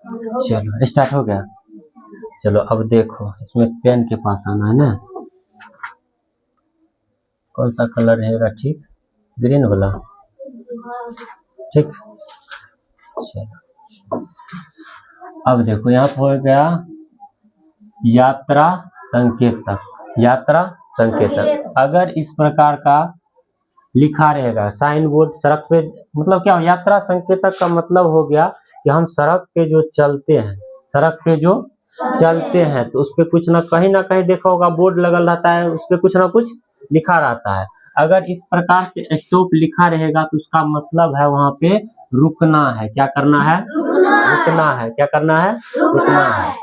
चलो स्टार्ट हो गया। चलो अब देखो, इसमें पेन के पास आना है ना। कौन सा कलर रहेगा? ठीक, ग्रीन वाला। ठीक, चलो अब देखो यहाँ पर हो गया यात्रा संकेतक। यात्रा संकेतक अगर इस प्रकार का लिखा रहेगा साइन बोर्ड सड़क पे, मतलब क्या हो, यात्रा संकेतक का मतलब हो गया कि हम सड़क पे जो चलते हैं, सड़क पे जो चलते हैं तो उस पे कुछ ना कहीं देखा होगा बोर्ड लगल रहता है, उस पे कुछ ना कुछ लिखा रहता है। अगर इस प्रकार से स्टॉप लिखा रहेगा तो उसका मतलब है वहां पे रुकना है। क्या करना है? रुकना है। क्या करना है? रुकना है।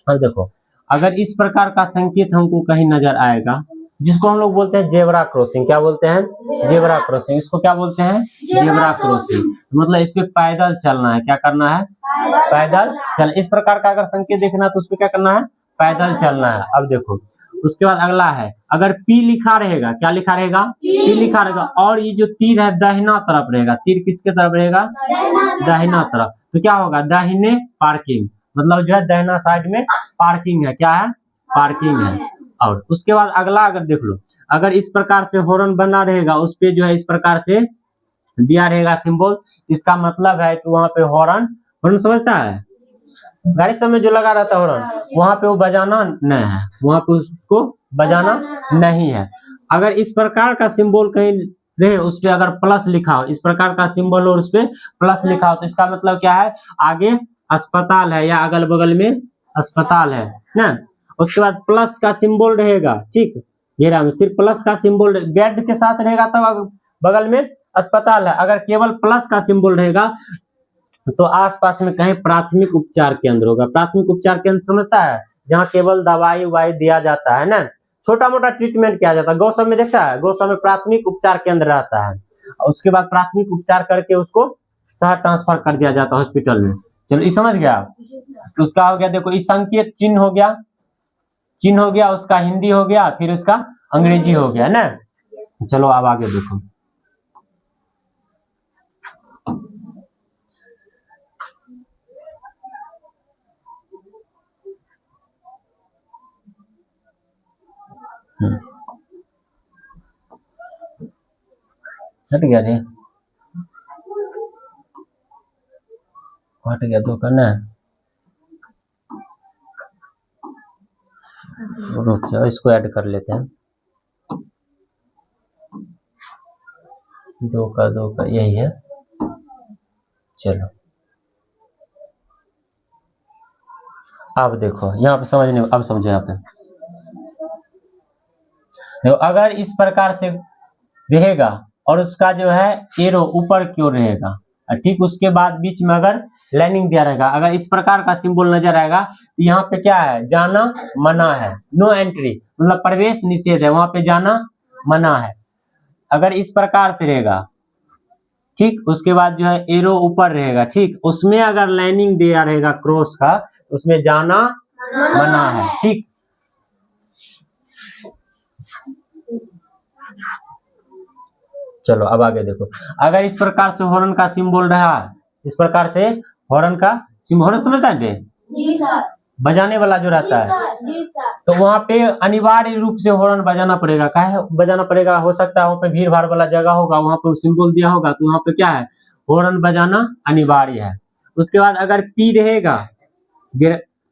अब देखो, अगर इस प्रकार का संकेत हमको कहीं नजर आएगा, जिसको हम लोग बोलते हैं जेब्रा क्रॉसिंग। क्या बोलते हैं? Zebra crossing. इसको क्या बोलते हैं? Zebra crossing. मतलब इस पे पैदल चलना है। क्या करना है? पैदल चल। इस प्रकार का अगर संकेत देखना है तो उस पे क्या करना है? पैदल चलना है। अब देखो, उसके बाद अगला है, अगर पी लिखा रहेगा, क्या लिखा रहेगा? पी लिखा रहेगा, और ये जो तीर है दाहिना तरफ रहेगा। तीर किसके तरफ रहेगा? दाहिना तरफ। तो क्या होगा? दाहिने पार्किंग, मतलब जो है दाहिना साइड में पार्किंग है। क्या है? पार्किंग है। और उसके बाद अगला अगर देख लो, अगर इस प्रकार से हॉर्न बना रहेगा, उस पे जो है इस प्रकार से दिया रहेगा सिंबल, इसका मतलब है कि वहां पे हॉर्न, हॉर्न समझता है, गाड़ी सब में जो लगा रहता है हॉर्न, वहां पे वो बजाना नहीं है, वहां पे उसको बजाना नहीं है। अगर इस प्रकार का सिंबल कहीं रहे, उस पे अगर प्लस लिखा हो, इस प्रकार का सिंबल और उस पे प्लस लिखा हो, तो इसका मतलब क्या है? आगे अस्पताल है या अगल बगल में अस्पताल है ना। उसके बाद प्लस का सिंबल रहेगा, ठीक, घेरा में सिर्फ प्लस का सिंबल बेड के साथ रहेगा, तब बगल में अस्पताल है। अगर केवल प्लस का सिंबल रहेगा तो आसपास में कहीं प्राथमिक उपचार केंद्र होगा। प्राथमिक उपचार केंद्र समझता है? जहाँ केवल दवाई उवाई दिया जाता है ना, छोटा मोटा ट्रीटमेंट किया जाता है। गौ सब में देखता है, गौ सब में प्राथमिक उपचार केंद्र रहता है। उसके बाद प्राथमिक उपचार करके उसको शहर ट्रांसफर कर दिया जाता है हॉस्पिटल में। चलो ये समझ गया। तो उसका हो गया, देखो इस संकेत चिन्ह हो गया, चिन्ह हो गया, उसका हिंदी हो गया, फिर उसका अंग्रेजी हो गया ना। चलो अब आगे देखो। हट गया रे, हट गया तो करना है। रुक जाओ, इसको ऐड कर लेते हैं। दो का यही है। चलो अब देखो यहाँ पे समझने, अब समझो यहाँ पे देखो, अगर इस प्रकार से रहेगा और उसका जो है एरो ऊपर की ओर रहेगा, ठीक, उसके बाद बीच में अगर लाइनिंग दिया रहेगा, अगर इस प्रकार का सिंबल नजर आएगा तो यहाँ पे क्या है? जाना मना है, नो एंट्री, मतलब प्रवेश निषेध है, वहां पे जाना मना है। अगर इस प्रकार से रहेगा, ठीक, उसके बाद जो है एरो ऊपर रहेगा, ठीक, उसमें अगर लाइनिंग दिया रहेगा क्रॉस का, उसमें जाना मना है, ठीक। चलो अब आगे देखो, अगर इस प्रकार से हॉर्न का सिंबल रहा, इस प्रकार से हॉर्न का सिंबल, हॉर्न समझता है जी सर, बजाने वाला जो रहता है, तो वहां पे अनिवार्य रूप से हॉर्न बजाना पड़ेगा। काहे बजाना पड़ेगा? हो सकता है वहां पे भीड़ भाड़ वाला जगह होगा, वहां पे सिंबल दिया होगा, तो वहां पे क्या है? हॉर्न बजाना अनिवार्य है। उसके बाद अगर पी रहेगा,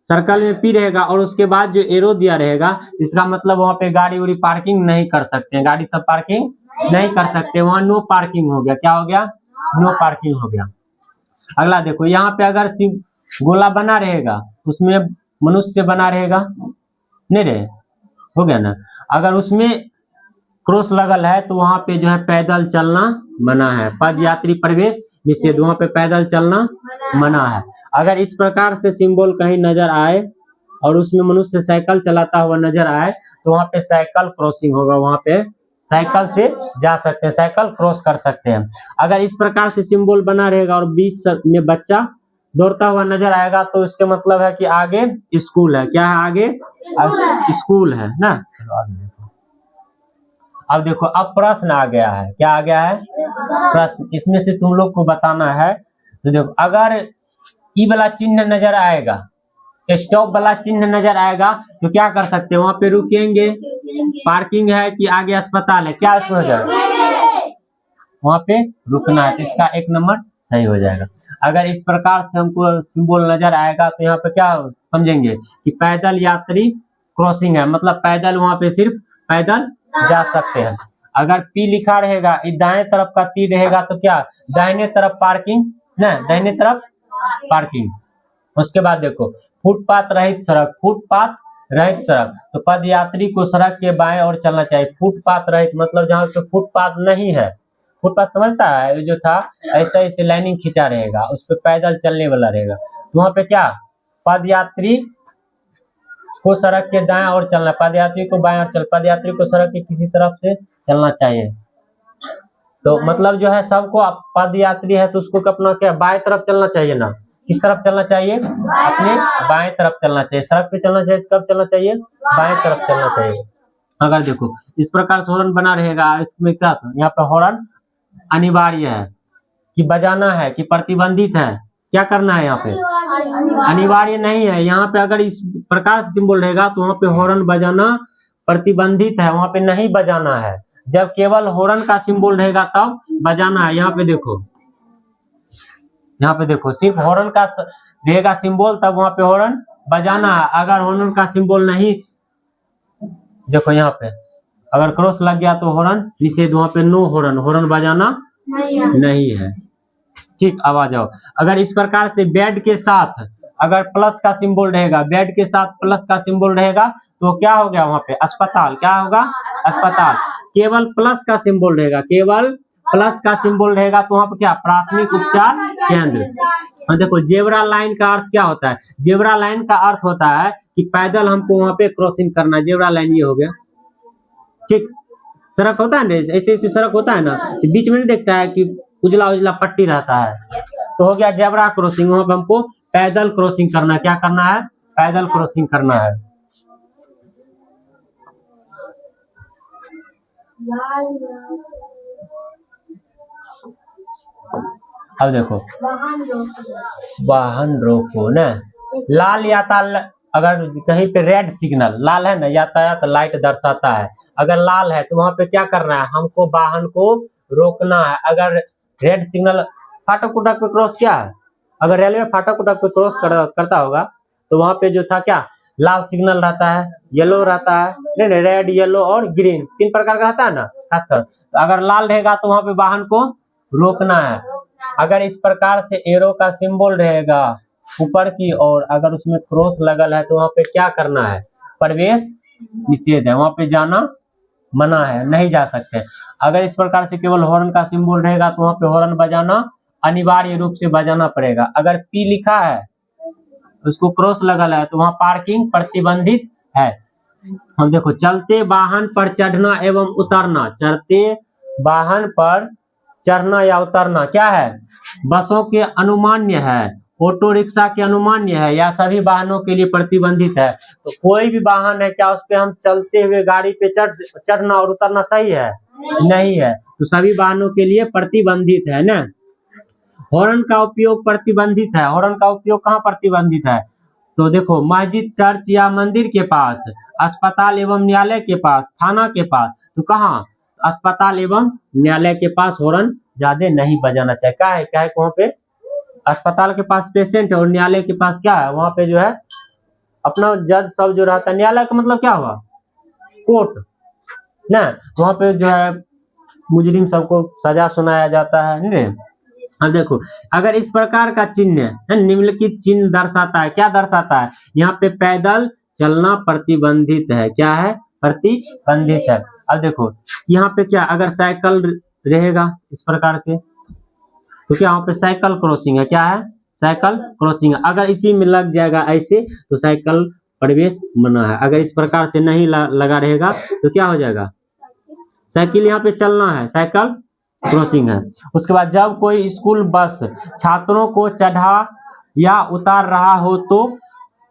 सर्कल में पी रहेगा और उसके बाद जो एरो दिया रहेगा, इसका मतलब वहां पे गाड़ी उड़ी पार्किंग नहीं कर सकते हैं, गाड़ी सब पार्किंग नहीं कर सकते, वहां नो पार्किंग हो गया। क्या हो गया? नो पार्किंग हो गया। अगला देखो, यहाँ पे अगर गोला बना रहेगा, उसमें मनुष्य बना रहेगा, नहीं रहे, हो गया ना। अगर उसमें क्रॉस लगल है तो वहां पे जो है पैदल चलना मना है, पद यात्री प्रवेश निषेध, वहां पे पैदल चलना मना है। अगर इस प्रकार से सिंबल कहीं नजर आए और उसमें मनुष्य साइकिल चलाता हुआ नजर आए, तो वहां पे साइकिल क्रॉसिंग होगा, वहां पे साइकिल से जा सकते हैं, साइकिल क्रॉस कर सकते हैं। अगर इस प्रकार से सिंबल बना रहेगा और बीच में बच्चा दौड़ता हुआ नजर आएगा, तो इसके मतलब है कि आगे स्कूल है। क्या है? आगे स्कूल है ना। चलो आगे देखो। अब देखो, अब प्रश्न आ गया है। क्या आ गया है? प्रश्न। इसमें से तुम लोग को बताना है। तो देखो, अगर ई वाला चिन्ह नजर आएगा, स्टॉप वाला चिन्ह नजर आएगा, तो क्या कर सकते हैं, वहां पे रुकेंगे। पार्किंग है कि आगे अस्पताल है, क्या इसमें हो जाएगा, वहां पे रुकना है, तो इसका 1 नंबर सही हो जाएगा। अगर इस प्रकार से हमको सिंबल नजर आएगा तो यहाँ पे क्या समझेंगे कि पैदल यात्री क्रॉसिंग है, मतलब पैदल वहां पे सिर्फ पैदल जा सकते हैं। अगर पी लिखा रहेगा, दाएं तरफ का तीर रहेगा तो क्या दाहिने तरफ पार्किंग, ना दाहिने तरफ पार्किंग। उसके बाद देखो फुटपाथ रहित सड़क, फुटपाथ रहित सड़क, तो पद यात्री को सड़क के बाएं ओर चलना चाहिए। फुटपाथ रहित मतलब जहाँ पे फुटपाथ नहीं है, फुटपाथ समझता है, जो था ऐसा ऐसे लाइनिंग खींचा रहेगा, उस पर पैदल चलने वाला रहेगा, तो वहां पे क्या पद यात्री को सड़क के दाएं ओर चलना, पद यात्री को बाएं ओर चल, पद यात्री को सड़क के किसी तरफ से चलना चाहिए। तो मतलब जो है सबको पद यात्री है तो उसको अपना क्या बाएं तरफ चलना चाहिए ना, किस तरफ चलना चाहिए, अपने बाएं तरफ चलना चाहिए। सड़क पे चलना चाहिए, कब चलना चाहिए, बाएं तरफ चलना चाहिए। अगर देखो इस प्रकार से हॉर्न बना रहेगा, इसमें क्या था, यहाँ पे हॉर्न अनिवार्य है कि बजाना है कि प्रतिबंधित है, क्या करना है, यहाँ पे अनिवार्य नहीं है। यहाँ पे अगर इस प्रकार से सिंबल रहेगा तो वहाँ पे हॉर्न बजाना प्रतिबंधित है, वहाँ पे नहीं बजाना है। जब केवल हॉर्न का सिंबल रहेगा तब बजाना है। यहाँ पे देखो सिर्फ हॉर्न का रहेगा सिंबल, तब वहाँ पे हॉर्न बजाना है। अगर हॉर्न का सिंबल नहीं, देखो यहाँ पे अगर क्रॉस लग गया तो हॉर्न निषेध, वहाँ पे नो हॉर्न, हॉर्न बजाना नहीं है। ठीक, अब आ जाओ। अगर इस प्रकार से बेड के साथ अगर प्लस का सिंबल रहेगा, बेड के साथ प्लस का सिंबल रहेगा तो क्या हो गया, वहां पे अस्पताल, क्या होगा, अस्पताल। केवल प्लस का सिंबल रहेगा, केवल प्लस का सिंबल रहेगा तो वहां पे क्या प्राथमिक उपचार केंद्र। और देखो जेब्रा लाइन का अर्थ क्या होता है, जेब्रा लाइन का अर्थ होता है कि पैदल हमको वहां पे क्रॉसिंग करना है। जेब्रा लाइन ये हो गया, ठीक। सड़क होता है ना, ऐसे ऐसे सड़क होता है ना, तो बीच में नहीं देखता है कि उजला उजला पट्टी रहता है, तो हो गया जेब्रा क्रॉसिंग। वहां पे हमको पैदल क्रॉसिंग करना है, क्या करना है, पैदल क्रॉसिंग करना है। अब देखो वाहन रोको ना, लाल यातायात, अगर कहीं पे रेड सिग्नल लाल है ना, यातायात लाइट दर्शाता है, अगर लाल है तो वहां पे क्या करना है, हमको वाहन को रोकना है। अगर रेड सिग्नल, फाटक उटक पे क्रॉस क्या है, अगर रेलवे फाटक उटक पे क्रॉस करता होगा तो वहां पे जो था क्या लाल सिग्नल रहता है, येलो रहता है, नहीं रेड येलो और ग्रीन 3 प्रकार का रहता है ना खासकर। तो अगर लाल रहेगा तो वहां पे वाहन को रोकना है। अगर इस प्रकार से एरो का सिंबल रहेगा ऊपर की ओर, अगर उसमें क्रॉस लगल है तो वहां पे क्या करना है, प्रवेश निषेध है, वहां पे जाना मना है, नहीं जा सकते। अगर इस प्रकार से केवल हॉर्न का सिंबल रहेगा तो वहां पे हॉर्न बजाना अनिवार्य रूप से बजाना पड़ेगा। अगर पी लिखा है उसको क्रॉस लगल है तो वहां पार्किंग प्रतिबंधित है। हम देखो चलते वाहन पर चढ़ना एवं उतरना, चलते वाहन पर चढ़ना या उतरना क्या है, बसों के अनुमान्य है, ऑटो रिक्शा के अनुमान्य है, या सभी वाहनों के लिए प्रतिबंधित है। तो कोई भी वाहन है क्या उस पे हम चलते हुए गाड़ी पे चढ़ना और उतरना सही है, नहीं है, तो सभी वाहनों के लिए प्रतिबंधित है ना। हॉर्न का उपयोग प्रतिबंधित है, हॉर्न का उपयोग कहाँ प्रतिबंधित है, तो देखो मस्जिद, चर्च या मंदिर के पास, अस्पताल एवं न्यायालय के पास, थाना के पास, तो कहाँ अस्पताल एवं न्यायालय के पास हॉर्न ज्यादा नहीं बजाना चाहिए। क्या है वहाँ पे अस्पताल के पास पेशेंट है और न्यायालय के पास क्या है, वहाँ पे जो है अपना जज सब जो रहता है, न्यायालय का मतलब क्या हुआ, कोर्ट ना, वहाँ पे जो है मुजरिम सबको सजा सुनाया जाता है नहीं। अब देखो अगर इस प्रकार का चिन्ह निम्नलिखित चिन्ह दर्शाता है, क्या दर्शाता है, यहाँ पे पैदल चलना प्रतिबंधित है, क्या है, प्रतिबंधित है। अब देखो यहाँ पे क्या अगर साइकिल रहेगा इस प्रकार के तो क्या वहाँ पे साइकिल क्रॉसिंग है, क्या है, साइकिल क्रॉसिंग है। अगर इसी में लग जाएगा ऐसे तो साइकिल प्रवेश मना है। अगर इस प्रकार से नहीं लगा रहेगा तो क्या हो जाएगा, साइकिल यहाँ पे चलना है, साइकिल क्रॉसिंग है। उसके बाद जब कोई स्कूल बस छात्रों को चढ़ा या उतार रहा हो तो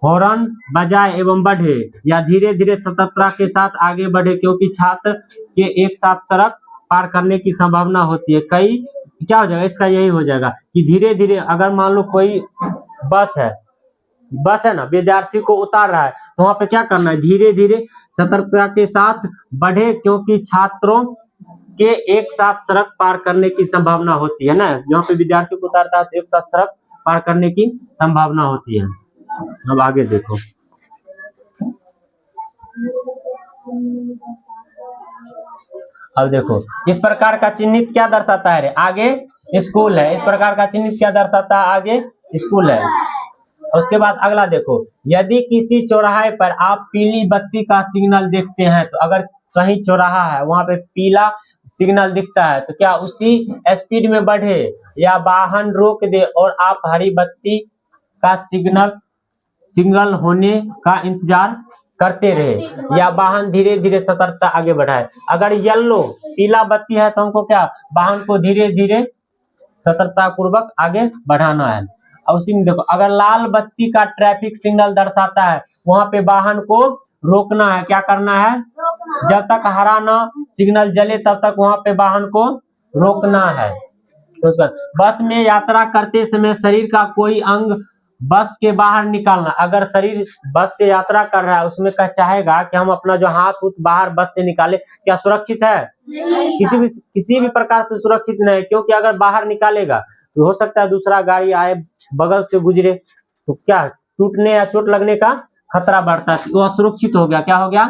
हॉर्न बजाए एवं बढ़े या धीरे धीरे सतर्कता के साथ आगे बढ़े, क्योंकि छात्र के एक साथ सड़क पार करने की संभावना होती है। कई क्या हो जाएगा, इसका यही हो जाएगा कि धीरे धीरे अगर मान लो कोई बस है, बस है ना, विद्यार्थी को उतार रहा है, तो वहां पे क्या करना है, धीरे धीरे सतर्कता के साथ बढ़े, क्योंकि छात्रों के एक साथ सड़क पार करने की संभावना होती है ना। जहाँ पे विद्यार्थी को उतारता है तो एक साथ सड़क पार करने की संभावना होती है। अब आगे देखो, अब देखो इस प्रकार का चिन्हित क्या दर्शाता है रे, आगे स्कूल है। इस प्रकार का चिन्हित क्या दर्शाता है, आगे स्कूल है। उसके बाद अगला देखो, यदि किसी चौराहे पर आप पीली बत्ती का सिग्नल देखते हैं, तो अगर कहीं चौराहा है वहां पे पीला सिग्नल दिखता है, तो क्या उसी स्पीड में बढ़े या वाहन रोक दे और आप हरी बत्ती का सिग्नल होने का इंतजार करते रहे, या वाहन धीरे धीरे सतर्कता आगे बढ़ाए। अगर येलो पीला बत्ती है तो हमको क्या, वाहन को धीरे धीरे सतर्कता पूर्वक आगे बढ़ाना है। और उसी में देखो, अगर लाल बत्ती का ट्रैफिक सिग्नल दर्शाता है, वहां पे वाहन को रोकना है, क्या करना है, जब तक हरा ना सिग्नल जले तब तक वहां पे वाहन को रोकना है। उसके बाद बस में यात्रा करते समय शरीर का कोई अंग बस के बाहर निकालना। अगर शरीर बस से यात्रा कर रहा है, उसमें क्या चाहेगा कि हम अपना जो हाथ बाहर बस से निकाले, क्या सुरक्षित है, किसी भी प्रकार से सुरक्षित नहीं, क्योंकि अगर बाहर निकालेगा तो हो सकता है दूसरा गाड़ी आए बगल से गुजरे, तो क्या टूटने या चोट लगने का खतरा बढ़ता है, तो असुरक्षित हो गया। क्या हो गया,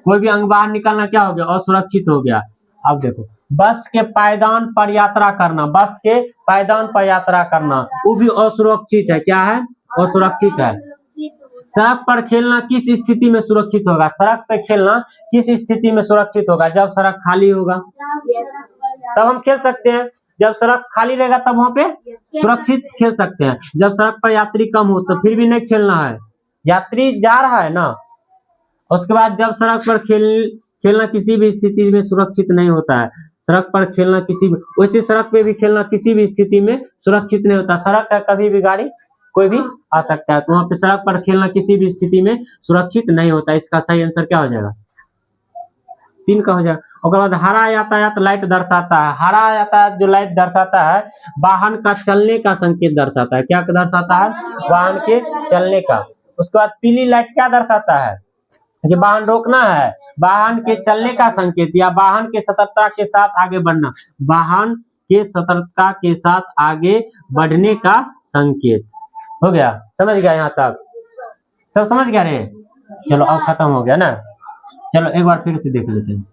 कोई भी अंग बाहर निकालना क्या हो गया, असुरक्षित हो गया। अब देखो, बस के पायदान पर यात्रा करना, बस के पायदान पर यात्रा करना वो भी असुरक्षित है। क्या है, असुरक्षित है। सड़क पर खेलना किस स्थिति में सुरक्षित होगा, सड़क पर खेलना किस स्थिति में सुरक्षित होगा, जब सड़क खाली होगा तब हम खेल सकते हैं, जब सड़क खाली रहेगा तब वहां पे सुरक्षित खेल सकते हैं। जब सड़क पर यात्री कम हो तो फिर भी नहीं खेलना है, यात्री जा रहा है ना। उसके बाद जब सड़क पर खेलना किसी भी स्थिति में सुरक्षित नहीं होता है, सड़क पर खेलना किसी भी, वैसे सड़क पे भी खेलना किसी भी स्थिति में सुरक्षित नहीं होता, सड़क है कभी भी गाड़ी कोई भी आ सकता है, तो वहां पे सड़क पर खेलना किसी भी स्थिति में सुरक्षित नहीं होता। इसका सही आंसर क्या हो जाएगा, 3 का हो जाएगा। उसके बाद हरा यातायात लाइट दर्शाता है, हरा यातायात जो लाइट दर्शाता है वाहन का चलने का संकेत दर्शाता है। क्या दर्शाता है, वाहन के चलने का। उसके बाद पीली लाइट क्या दर्शाता है, कि वाहन रोकना है, वाहन के चलने का संकेत, या वाहन के सतर्कता के साथ आगे बढ़ना, वाहन के सतर्कता के साथ आगे बढ़ने का संकेत। हो गया, समझ गया, यहाँ तक सब समझ गया रे। चलो अब खत्म हो गया ना, चलो एक बार फिर से देख लेते हैं।